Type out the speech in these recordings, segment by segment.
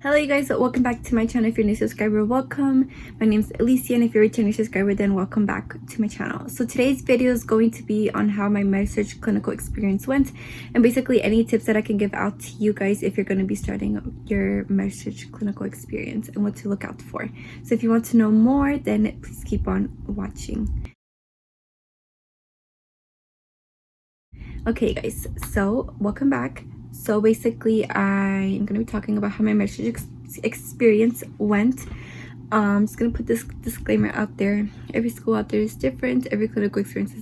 Hello you guys, welcome back to my channel. If you're a new subscriber, welcome. My name is Alicia, and if you're a returning subscriber, then welcome back to my channel. So today's video is going to be on how my med-surg clinical experience went, and basically any tips that I can give out to you guys if you're going to be starting your med-surg clinical experience and what to look out for. So if you want to know more, then please keep on watching. Okay guys, so welcome back. So basically I'm going to be talking about how my med-surg experience went. I'm just going to put this disclaimer out there. Every school out there is different. Every clinical experience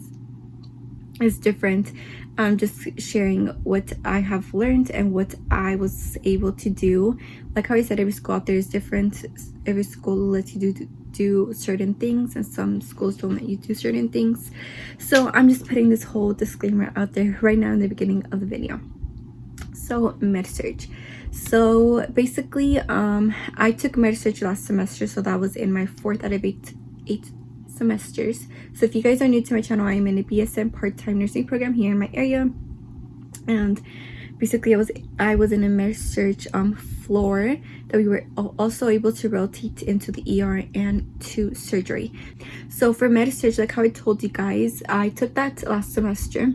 is different. I'm just sharing what I have learned and what I was able to do. Like how I said, every school out there is different. Every school lets you do certain things, and some schools don't let you do certain things. So I'm just putting this whole disclaimer out there right now in the beginning of the video. So med-surg. So basically I took med-surg last semester, so that was in my 4th out of 8 semesters. So if you guys are new to my channel, I'm in a BSN part-time nursing program here in my area, and basically I was in a med-surg floor that we were also able to rotate into the ER and to surgery. So for med-surg, like how I told you guys, I took that last semester.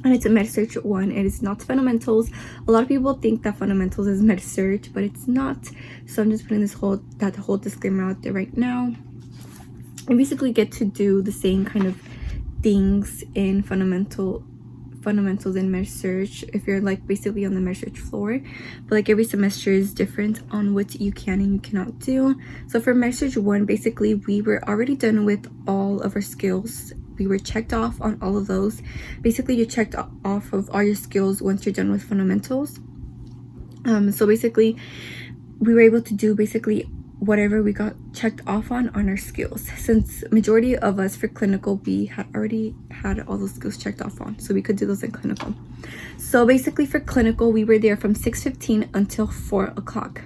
And it's a med-surg 1. It is not fundamentals. A lot of people think that fundamentals is med-surg, but it's not. So I'm just putting that whole disclaimer out there right now. You basically get to do the same kind of things in fundamentals in med-surg if you're like basically on the med-surg floor, but like every semester is different on what you can and you cannot do. So for med-surg 1, basically we were already done with all of our skills. We were checked off on all of those. Basically you're checked off of all your skills once you're done with fundamentals. So basically we were able to do basically whatever we got checked off on our skills, since majority of us for clinical we had already had all those skills checked off on, so we could do those in clinical. So basically for clinical we were there from 6:15 until 4 o'clock.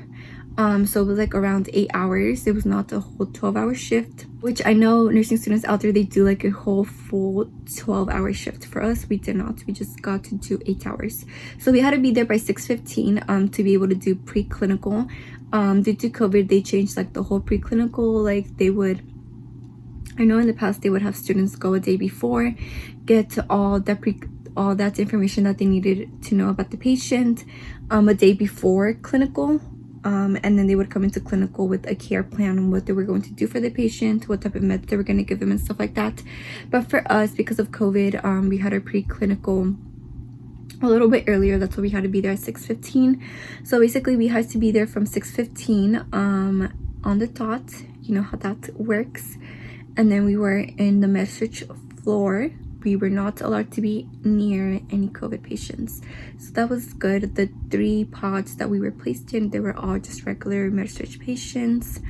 So it was like around 8 hours. It was not a whole 12-hour shift, which I know nursing students out there, they do like a whole full 12-hour shift. For us, we did not. We just got to do 8 hours. So we had to be there by 6:15 to be able to do preclinical. Due to COVID, they changed like the whole preclinical. Like they would, I know in the past they would have students go a day before, get all that information that they needed to know about the patient a day before clinical. And then they would come into clinical with a care plan on what they were going to do for the patient, what type of meds they were going to give them and stuff like that. But for us, because of COVID, we had our preclinical a little bit earlier. That's why we had to be there at 6:15. So basically we had to be there from 6:15 on the dot. You know how that works. And then we were in the med-surg floor. We were not allowed to be near any COVID patients, so that was good. The 3 pods that we were placed in, they were all just regular med-surg patients,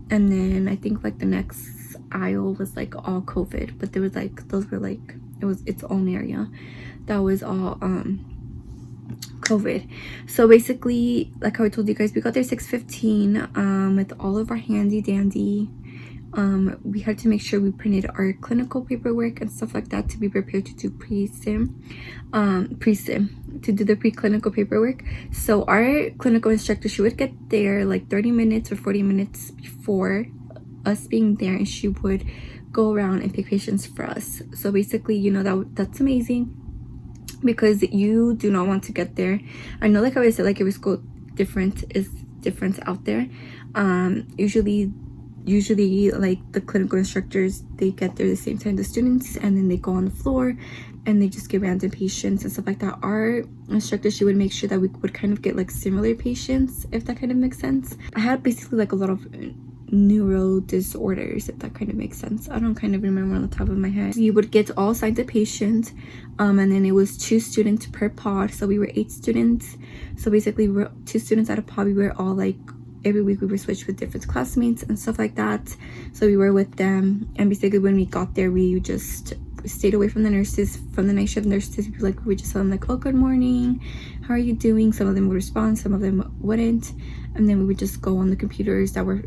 and then I think like the next aisle was like all COVID, but there was like, those were like, it was its own area that was all COVID. So basically, like how I told you guys, we got there 6:15 with all of our handy dandy. We had to make sure we printed our clinical paperwork and stuff like that to be prepared to do pre-sim to do the preclinical paperwork. So our clinical instructor, she would get there like 30 minutes or 40 minutes before us being there, and she would go around and pick patients for us. So basically, you know, that's amazing, because you do not want to get there. I know, like how I said, like every school is different out there. Usually like the clinical instructors, they get there the same time the students, and then they go on the floor and they just get random patients and stuff like that. Our instructor, she would make sure that we would kind of get like similar patients, if that kind of makes sense. I had basically like a lot of neuro disorders, if that kind of makes sense. I don't kind of remember on the top of my head. We would get all kinds of patients, and then it was 2 students per pod, so we were 8 students. So basically we're 2 students at a pod. We were all like, every week we were switched with different classmates and stuff like that, so we were with them. And basically when we got there, we just stayed away from the nurses, from the night shift nurses. We just tell them like, oh, good morning, how are you doing? Some of them would respond, some of them wouldn't, and then we would just go on the computers that were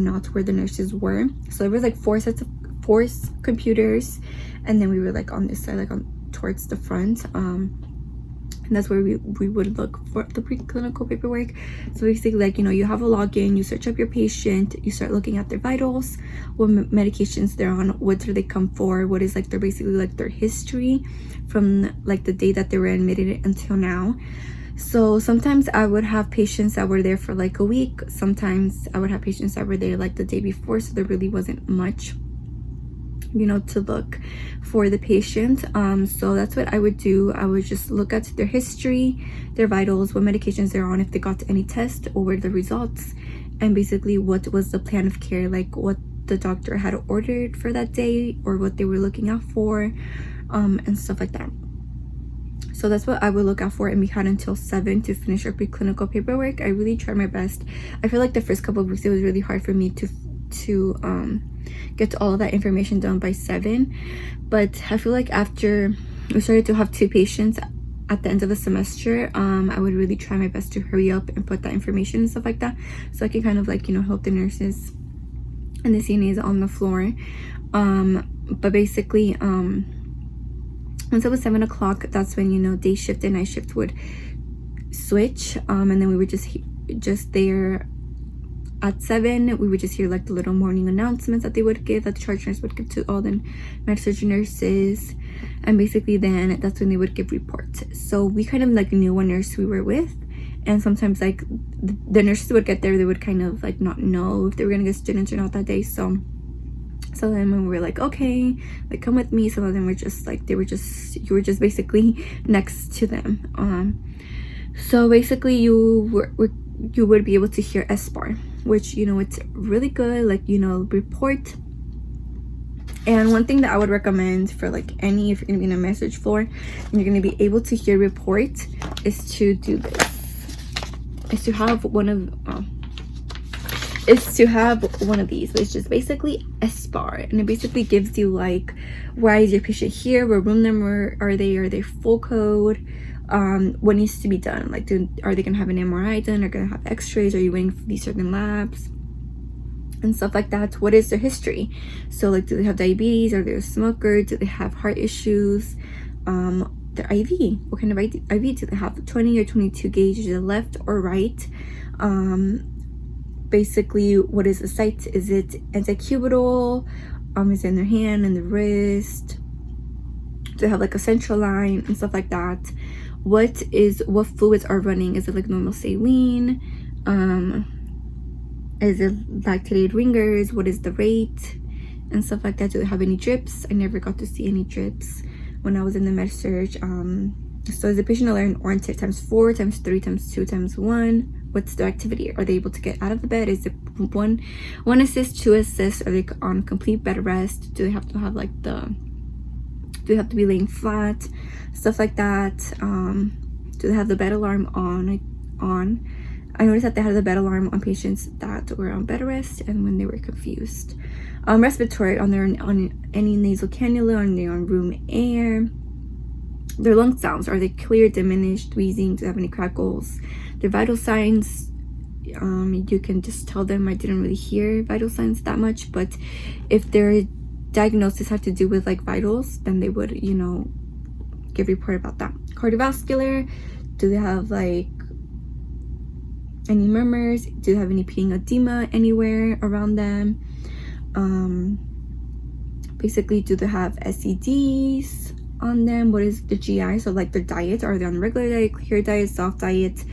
not where the nurses were. So it was like 4 computers, and then we were like on this side, like on towards the front. And And that's where we would look for the preclinical paperwork. So basically, like, you know, you have a login, you search up your patient, you start looking at their vitals, what medications they're on, what do they come for, what is like their basically like their history from like the day that they were admitted until now. So sometimes I would have patients that were there for like a week. Sometimes I would have patients that were there like the day before, so there really wasn't much, you know, to look for the patient. So that's what I would do. I would just look at their history, their vitals, what medications they're on, if they got to any test, or were the results, and basically what was the plan of care, like what the doctor had ordered for that day or what they were looking out for, and stuff like that. So that's what I would look out for, and we had until 7 to finish our preclinical paperwork. I really tried my best. I feel like the first couple of weeks it was really hard for me to get all of that information done by 7, but I feel like after we started to have 2 patients at the end of the semester, I would really try my best to hurry up and put that information and stuff like that, so I can kind of like, you know, help the nurses and the CNAs on the floor. But basically, once it was 7 o'clock, that's when, you know, day shift and night shift would switch, and then we were just there at 7. We would just hear like the little morning announcements that they would give, that the charge nurse would give to all the med-surg nurses, and basically then that's when they would give reports. So we kind of like knew what nurse we were with, and sometimes like the nurses would get there, they would kind of like not know if they were gonna get students or not that day. So then when we were like, okay, like come with me, some of them were just like, you were just basically next to them. So basically you would be able to hear SBAR, which, you know, it's really good, like, you know, report. And one thing that I would recommend for like if you're gonna be in a med-surg floor and you're gonna be able to hear report, is to do this, is to have one of these, which is basically SBAR, and it basically gives you like, why is your patient here, what room number are they full code, what needs to be done, like are they gonna have an MRI done, or gonna have x-rays, are you waiting for these certain labs and stuff like that. What is their history, so like, do they have diabetes, are they a smoker, do they have heart issues, their IV, what kind of IV do they have, 20 or 22 gauge, is it left or right, basically what is the site, is it antecubital, is it in their hand and the wrist, do they have like a central line and stuff like that, what fluids are running, is it like normal saline, is it lactated ringers, what is the rate and stuff like that, do they have any drips. I never got to see any drips when I was in the med-surg. So is the patient alert or tick times 4 times 3 times 2 times 1, what's their activity, are they able to get out of the bed, is it one assist, 2 assists, are they on complete bed rest, do they have to have like do they have to be laying flat, stuff like that. Do they have the bed alarm on? I noticed that they had the bed alarm on patients that were on bed rest and when they were confused. Respiratory, on any nasal cannula, are they on room air, their lung sounds, are they clear, diminished, wheezing, do they have any crackles, their vital signs, you can just tell them. I didn't really hear vital signs that much, but if their diagnosis had to do with like vitals, then they would, you know, give a report about that. Cardiovascular, do they have like any murmurs, do they have any peeing edema anywhere around them, basically do they have SEDs on them, what is the GI, so like their diet, are they on regular diet, clear diet, soft diet,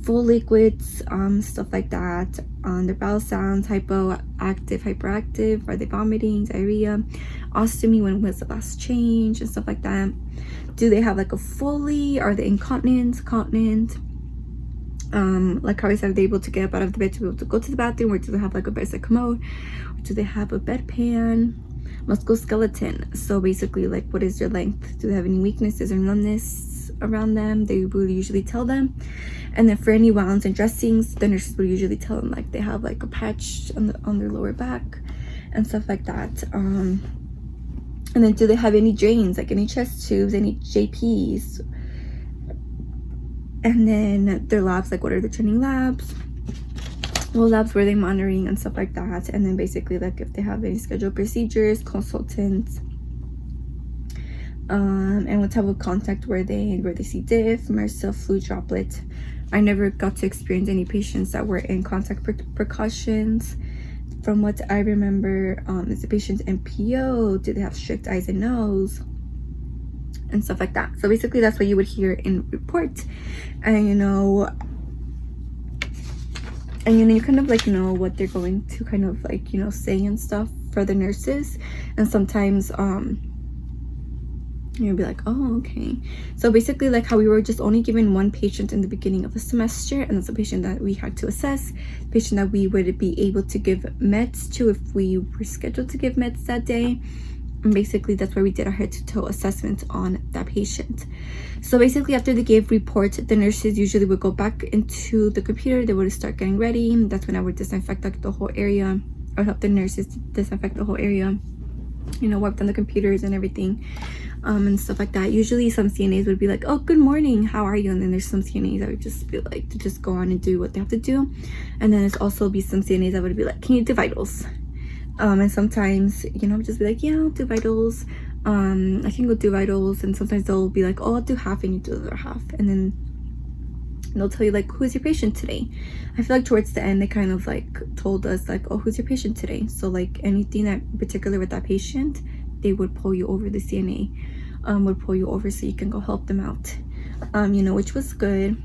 full liquids, stuff like that. Their bowel sounds, hypoactive, hyperactive, are they vomiting, diarrhea, ostomy, when was the last change and stuff like that. Do they have like a Foley, are they incontinent, continent, like how I said, are they able to get up out of the bed to be able to go to the bathroom, or do they have like a bedside commode, or do they have a bedpan. Musculoskeleton, so basically like, what is their length, do they have any weaknesses or numbness around them, they will usually tell them. And then for any wounds and dressings, the nurses will usually tell them like they have like a patch on their lower back and stuff like that. And then do they have any drains, like any chest tubes, any JPs, and then their labs, like what are the training labs, what labs were they monitoring and stuff like that. And then basically like if they have any scheduled procedures, consultants, and what type of contact were they C. diff, MRSA, flu droplet. I never got to experience any patients that were in contact precautions. From what I remember, is the patient NPO? Do they have strict eyes and nose? And stuff like that. So basically that's what you would hear in report. And you kind of like know what they're going to kind of like say and stuff for the nurses. And sometimes you'll be like, oh, okay. So basically, like how we were just only given one patient in the beginning of the semester, and that's a patient that we had to assess, patient that we would be able to give meds to if we were scheduled to give meds that day. And basically that's where we did our head-to-toe assessment on that patient. So basically after they gave report, the nurses usually would go back into the computer. They would start getting ready. That's when I would disinfect like the whole area. I would help the nurses disinfect the whole area, wipe down the computers and everything, and stuff like that. Usually some CNAs would be like, oh, good morning, how are you? And then there's some CNAs that would just be like to just go on and do what they have to do. And then there's also be some CNAs that would be like, can you do vitals? And sometimes just be like, yeah, I'll do vitals. I can go do vitals. And sometimes they'll be like, oh, I'll do half, and you do the other half. And then they'll tell you like, who's your patient today? I feel like towards the end they kind of like told us like, oh, who's your patient today? So like anything that particular with that patient, they would pull you over. The CNA would pull you over so you can go help them out, which was good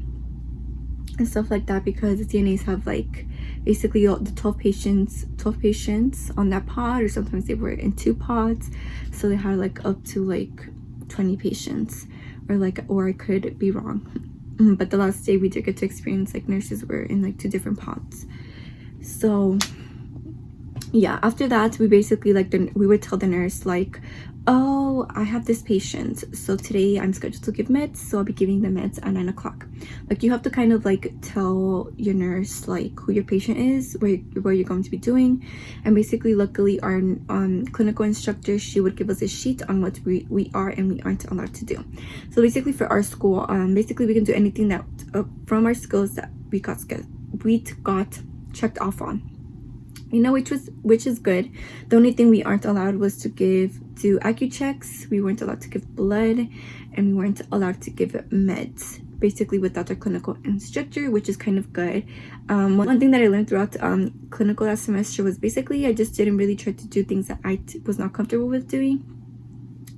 and stuff like that, because the CNAs have like basically all the 12 patients on that pod, or sometimes they were in 2 pods, so they had like up to like 20 patients, or I could be wrong. But the last day we did get to experience like nurses were in like 2 different pods. So yeah, after that we basically like we would tell the nurse like, oh, I have this patient, so today I'm scheduled to give meds, so I'll be giving the meds at 9 o'clock. Like you have to kind of like tell your nurse like who your patient is, where you're going to be doing. And basically luckily our clinical instructor, she would give us a sheet on what we are and we aren't allowed to do. So basically for our school, basically we can do anything that from our skills that we got checked off on, which is good. The only thing we aren't allowed was to do AccuChecks. We weren't allowed to give blood, and we weren't allowed to give meds, basically without our clinical instructor, which is kind of good. One thing that I learned throughout clinical that semester was basically I just didn't really try to do things that I was not comfortable with doing.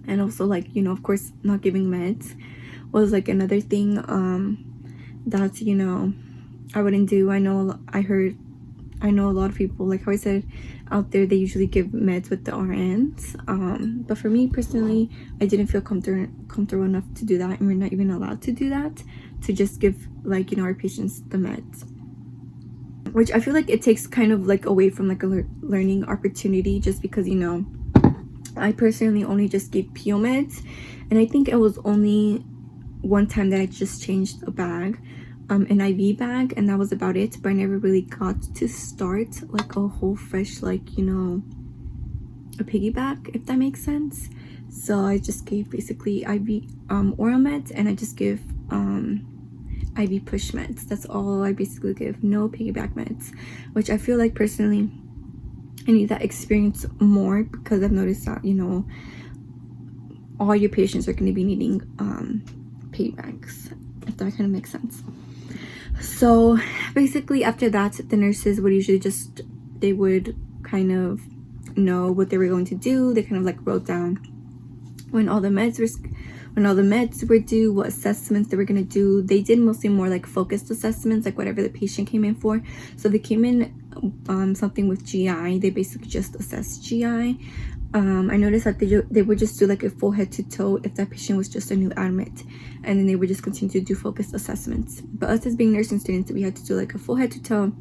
And also like of course not giving meds was like another thing that I wouldn't do. I know a lot of people, like how I said, out there they usually give meds with the RNs, but for me personally, I didn't feel comfortable enough to do that, and we're not even allowed to do that, to just give like our patients the meds, which I feel like it takes kind of like away from like a learning opportunity, just because I personally only just gave PO meds, and I think it was only one time that I just changed a bag, an IV bag, and that was about it. But I never really got to start like a whole fresh like a piggyback, if that makes sense. So I just gave basically IV oral meds, and I just give IV push meds. That's all I basically give, no piggyback meds, which I feel like personally I need that experience more, because I've noticed that all your patients are going to be needing piggybacks, if that kind of makes sense. So basically after that, the nurses would usually they would kind of know what they were going to do. They kind of like wrote down when all the meds were due, what assessments they were going to do. They did mostly more like focused assessments, like whatever the patient came in for. So they came in something with GI, they basically just assessed GI. I noticed that they would just do like a full head to toe if that patient was just a new admit, and then they would just continue to do focused assessments. But us as being nursing students, we had to do like a full head to toe.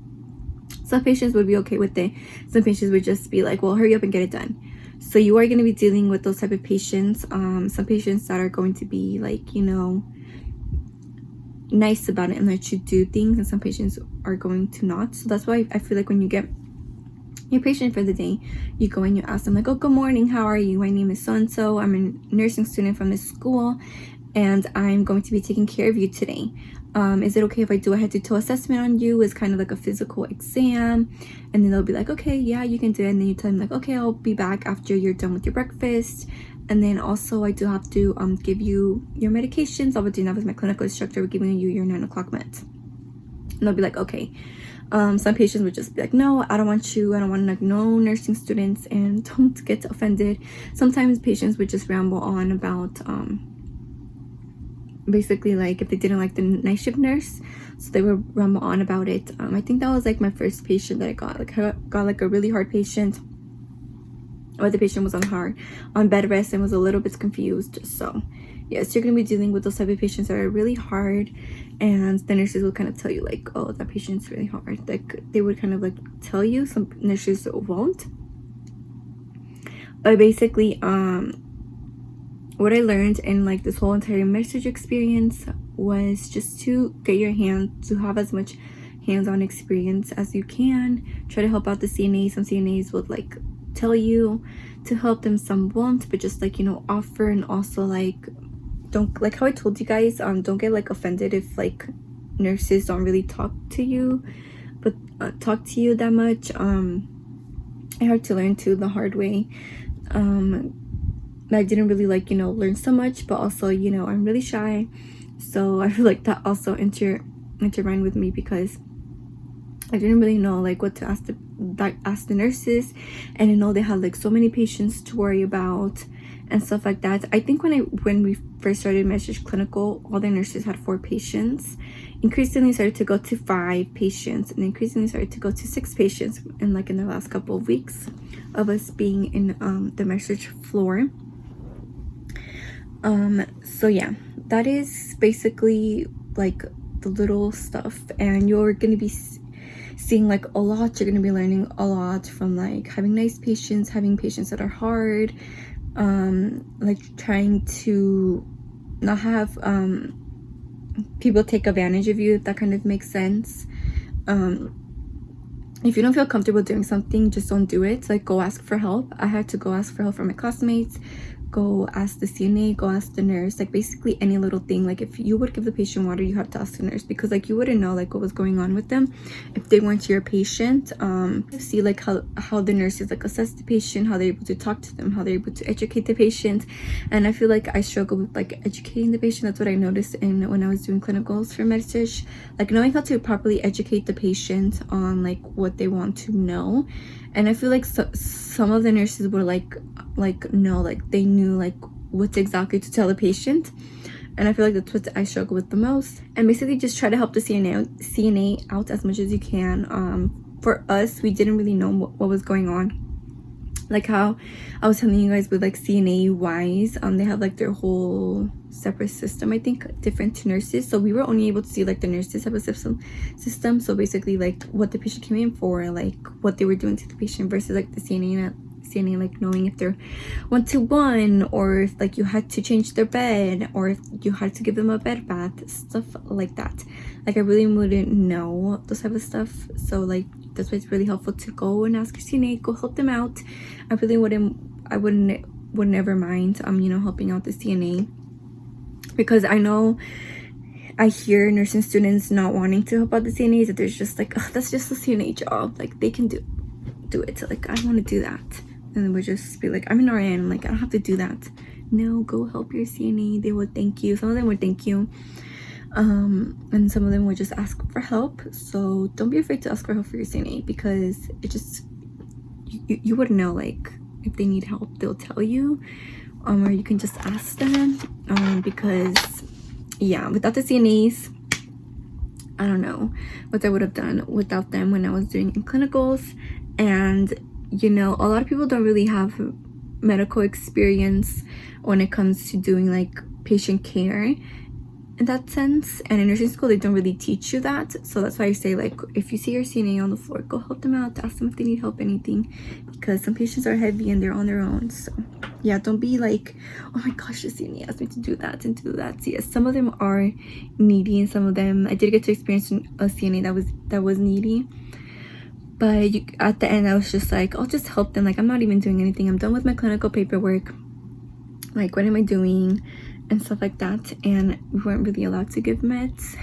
Some patients would be okay with it. Some patients would just be like, well, hurry up and get it done. So you are going to be dealing with those type of patients. Some patients that are going to be like nice about it and let you do things, and some patients are going to not. So that's why I feel like when you get your patient for the day, you go and you ask them like, oh, good morning, how are you? My name is so and so, I'm a nursing student from this school, and I'm going to be taking care of you today. Is it okay if I do a head-to-toe assessment on you? It's kind of like a physical exam. And then they'll be like, okay, yeah, you can do it. And then you tell them like, okay, I'll be back after you're done with your breakfast, And then also I do have to give you your medications. I'll be doing that with my clinical instructor. We're giving you your 9 o'clock meds. And they'll be like, okay. Some patients would just be like, no, I don't want you. I don't want like no nursing students, and don't get offended. Sometimes patients would just ramble on about basically like if they didn't like the night shift nurse, so they would ramble on about it. I think that was like my first patient that I got. Like I got like a really hard patient, or the patient was on bed rest and was a little bit confused. So yes, you're gonna be dealing with those type of patients that are really hard, and the nurses will kind of tell you like, oh, that patient's really hard. Like they would kind of like tell you. Some nurses won't. But basically what I learned in like this whole entire med-surg experience was just to get your hand to have as much hands-on experience as you can. Try to help out the CNAs. Some CNAs would like tell you to help them, some won't, but just like, you know, offer. And also like, don't, like how I told you guys, don't get like offended if like nurses don't really talk to you that much. I had to learn too the hard way. I didn't really like, you know, learn so much, but also, you know, I'm really shy, so I feel like that also intertwined with me, because I didn't really know like what to ask the nurses, and I know they had like so many patients to worry about and stuff like that. I think when we first started med-surg clinical, all the nurses had 4 patients. Increasingly started to go to 5 patients, and increasingly started to go to 6 patients in the last couple of weeks of us being in the med-surg floor. So yeah, that is basically like the little stuff, and you're gonna be seeing like a lot. You're gonna be learning a lot from like having nice patients, having patients that are hard, like trying to not have people take advantage of you, if that kind of makes sense. If you don't feel comfortable doing something, just don't do it. Like, go ask for help. I had to go ask for help from my classmates, go ask the CNA, go ask the nurse. Like basically any little thing. Like if you would give the patient water, you have to ask the nurse, because like you wouldn't know like what was going on with them if they weren't your patient. See like how the nurses like assess the patient, how they're able to talk to them, how they're able to educate the patient. And I feel like I struggle with like educating the patient. That's what I noticed when I was doing clinicals for med-surg, like knowing how to properly educate the patient on like what they want to know. And I feel like some of the nurses were like no, like they knew like what exactly to tell the patient. And I feel like that's what I struggle with the most. And basically just try to help the CNA out as much as you can. For us, we didn't really know what was going on. Like how I was telling you guys with like CNA wise, they have like their whole separate system, I think, different to nurses. So we were only able to see like the nurses have a system. So basically like what the patient came in for, like what they were doing to the patient, versus like the CNA like knowing if they're 1-to-1, or if like you had to change their bed, or if you had to give them a bed bath, stuff like that. Like I really wouldn't know those type of stuff. So like that's why it's really helpful to go and ask your CNA, go help them out. I would never mind you know, helping out the CNA, because I hear nursing students not wanting to help out the CNAs, that there's just like, oh, that's just a CNA job, like they can do it. So like I don't want to do that. And then we'll just be like, I'm an RN, like I don't have to do that. No, go help your CNA. They will thank you. Some of them would thank you, and some of them would just ask for help. So don't be afraid to ask for help for your CNA, because it just you wouldn't know, like if they need help, they'll tell you, or you can just ask them, because yeah, without the CNAs, I don't know what I would have done without them when I was doing clinicals. And you know, a lot of people don't really have medical experience when it comes to doing like patient care in that sense, and in nursing school they don't really teach you that. So that's why I say, like, if you see your CNA on the floor, go help them out, ask them if they need help, anything, because some patients are heavy and they're on their own. So yeah, don't be like, oh my gosh, the CNA asked me to do that and do that. So yes, some of them are needy, and some of them I did get to experience a CNA that was needy. But at the end, I was just like, I'll just help them. Like, I'm not even doing anything. I'm done with my clinical paperwork. Like, what am I doing? And stuff like that. And we weren't really allowed to give meds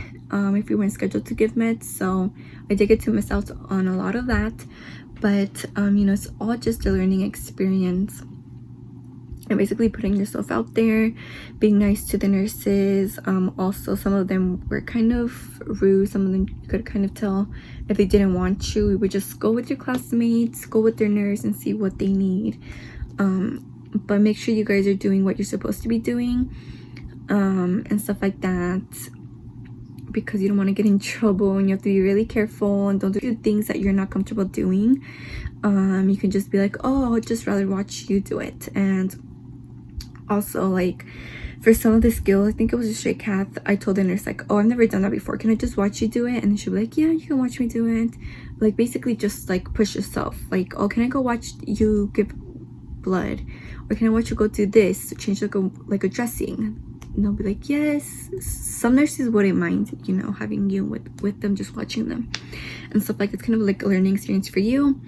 if we weren't scheduled to give meds. So I did get to miss out on a lot of that. But, you know, it's all just a learning experience. and basically putting yourself out there, being nice to the nurses. Also, some of them were kind of rude. Some of them you could kind of tell if they didn't want you. We would just go with your classmates, go with their nurse, and see what they need. But make sure you guys are doing what you're supposed to be doing, and stuff like that, because you don't want to get in trouble, and you have to be really careful and don't do things that you're not comfortable doing. You can just be like, oh, I'd just rather watch you do it. And also, like, for some of the skills, I think it was a straight cath, I told the nurse, like, oh, I've never done that before, can I just watch you do it? And then she'll be like, yeah, you can watch me do it. Like, basically just like push yourself, like, oh, can I go watch you give blood, or can I watch you go do this to change like a dressing? And they'll be like, yes. Some nurses wouldn't mind, you know, having you with them, just watching them and stuff. Like, it's kind of like a learning experience for you.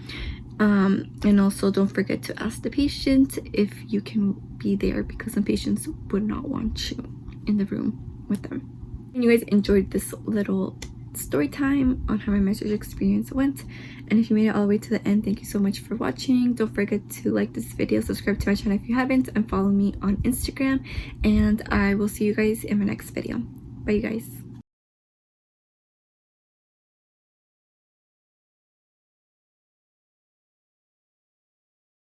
And also don't forget to ask the patient if you can be there, because some patients would not want you in the room with them. And you guys enjoyed this little story time on how my med-surg experience went, and if you made it all the way to the end, thank you so much for watching. Don't forget to like this video, subscribe to my channel if you haven't, and follow me on Instagram, and I will see you guys in my next video. Bye, you guys.